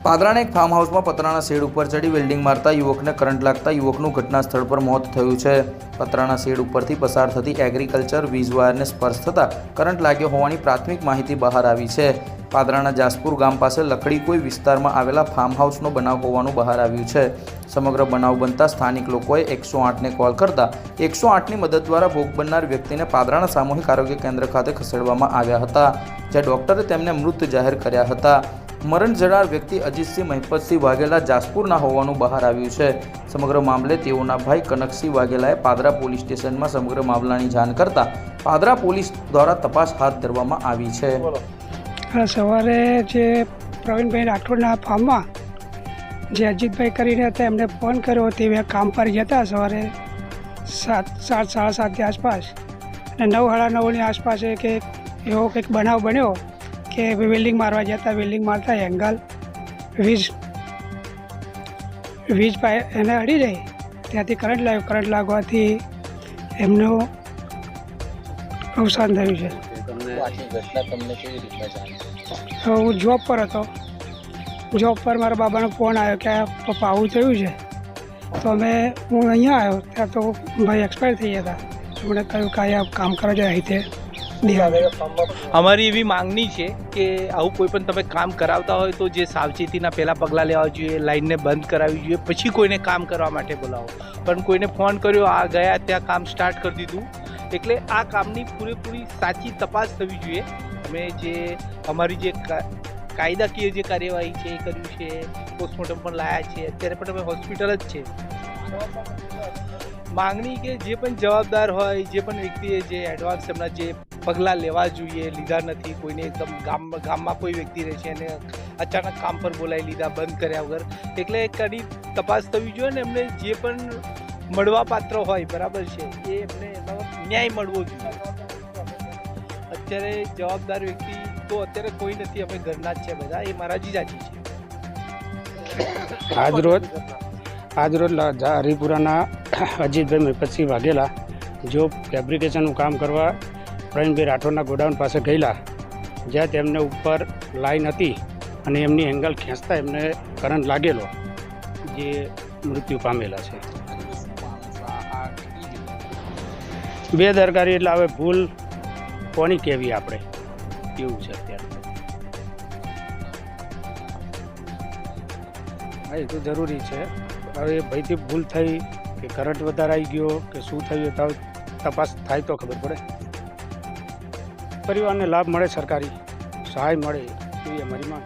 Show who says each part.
Speaker 1: પાદરાના એક ફાર્મ હાઉસમાં પતરાના શેડ ઉપર ચડી વેલ્ડિંગ મારતા યુવકને કરંટ લાગતા યુવકનું ઘટના સ્થળ પર મોત થયું છે। પતરાના શેડ ઉપરથી પસાર થતી એગ્રીકલ્ચર વીજ વાયરને સ્પર્શ થતાં કરંટ લાગ્યો હોવાની પ્રાથમિક માહિતી બહાર આવી છે। પાદરાના જાસપુર ગામ પાસે લકડીકોઈ વિસ્તારમાં આવેલા ફાર્મ હાઉસનો બનાવ હોવાનું બહાર આવ્યું છે। સમગ્ર બનાવ બનતા સ્થાનિક લોકોએ 108ને કોલ કરતા 108ની મદદ દ્વારા ભોગ બનનાર વ્યક્તિને પાદરાના સામૂહિક આરોગ્ય કેન્દ્ર ખાતે ખસેડવામાં આવ્યા હતા, જ્યાં ડોક્ટરે તેમને મૃત જાહેર કર્યા હતા। મરણ જનાર વ્યક્તિ અજીતસિંહ મહિપતસિંહ વાઘેલા જાસપુરના હોવાનું બહાર આવ્યું છે। સમગ્ર મામલે તેઓના ભાઈ કનકસિંહ વાઘેલાએ પાદરા પોલીસ સ્ટેશનમાં સમગ્ર મામલાની જાણ કરતા પાદરા પોલીસ દ્વારા તપાસ હાથ ધરવામાં આવી છે।
Speaker 2: સવારે જે પ્રવીણભાઈ રાઠોડના ફાર્મમાં જે અજીતભાઈ કરીને હતા એમને ફોન કર્યો, તે કામ પર જતા સવારે 7:30 આસપાસ અને 9:30ની આસપાસ કે એવો કંઈક બનાવ બન્યો કે વેલ્ડિંગ મારવા જતા, વેલ્ડિંગ મારતા એંગલ વીજ એને અડી જાય, ત્યાંથી કરંટ લાગવાથી એમનું અવસાન થયું છે। હું જોબ પર હતો, જોબ પર મારા બાબાનો ફોન આવ્યો કે પપ્પા આવું થયું છે, તો હું અહીંયા આવ્યો ત્યાં તો ભાઈ એક્સપાયર થઈ ગયા હતા। મને કહ્યું કે અહીંયા કામ કરવા જાય રીતે
Speaker 3: અમારી એવી માંગણી છે કે આવું કોઈ પણ તમે કામ કરાવતા હોય તો જે સાવચેતીના પહેલાં પગલાં લેવા જોઈએ, લાઇનને બંધ કરાવવી જોઈએ, પછી કોઈને કામ કરવા માટે બોલાવો। પણ કોઈને ફોન કર્યો, આ ગયા ત્યાં કામ સ્ટાર્ટ કરી દીધું, એટલે આ કામની પૂરેપૂરી સાચી તપાસ થવી જોઈએ। અમે જે અમારી જે કાયદાકીય જે કાર્યવાહી છે એ કર્યું છે, પોસ્ટમોર્ટમ પણ લાયા છે, અત્યારે પણ અમે હોસ્પિટલ જ છે। માંગણી કે જે પણ જવાબદાર હોય, જે પણ વ્યક્તિએ જે એડવાન્સ એમના જે પગલાં લેવા જોઈએ લીધા નથી, કોઈને એકદમ ગામમાં કોઈ વ્યક્તિ રહે છે અને અચાનક કામ પર બોલાવી લીધા બંધ કર્યા વગર, એટલે કડી તપાસ થવી જોઈએ ને એમને જે પણ મળવા પાત્ર હોય બરાબર છે એ એમને એનો ન્યાય મળવો જોઈએ। અત્યારે જવાબદાર વ્યક્તિ તો અત્યારે કોઈ નથી, અમે ઘરના જ છે બધા, એ મારા જીજાજી છે।
Speaker 2: આજરોજ હરિપુરાના અજીતભાઈ મહિપતસિંહ વાઘેલા જો ફેબ્રિકેશનનું કામ કરવા પ્રવીણભાઈ રાઠોડના ગોડાઉન પાસે ગયેલા, જ્યાં તેમને ઉપર લાઈન હતી અને એમની એંગલ ખેંચતા એમને કરંટ લાગેલો, જે મૃત્યુ પામેલા છે। બેદરકારી એટલે હવે ભૂલ કોની કહેવી આપણે, એવું છે અત્યારે। હા, એ તો જરૂરી છે। હવે ભાઈથી ભૂલ થઈ કે કરંટ વધારે આવી ગયો કે શું થયું, તો તપાસ થાય તો ખબર પડે। પરિવારને લાભ મળે, સરકારી સહાય મળે એવી અમારી માંગ।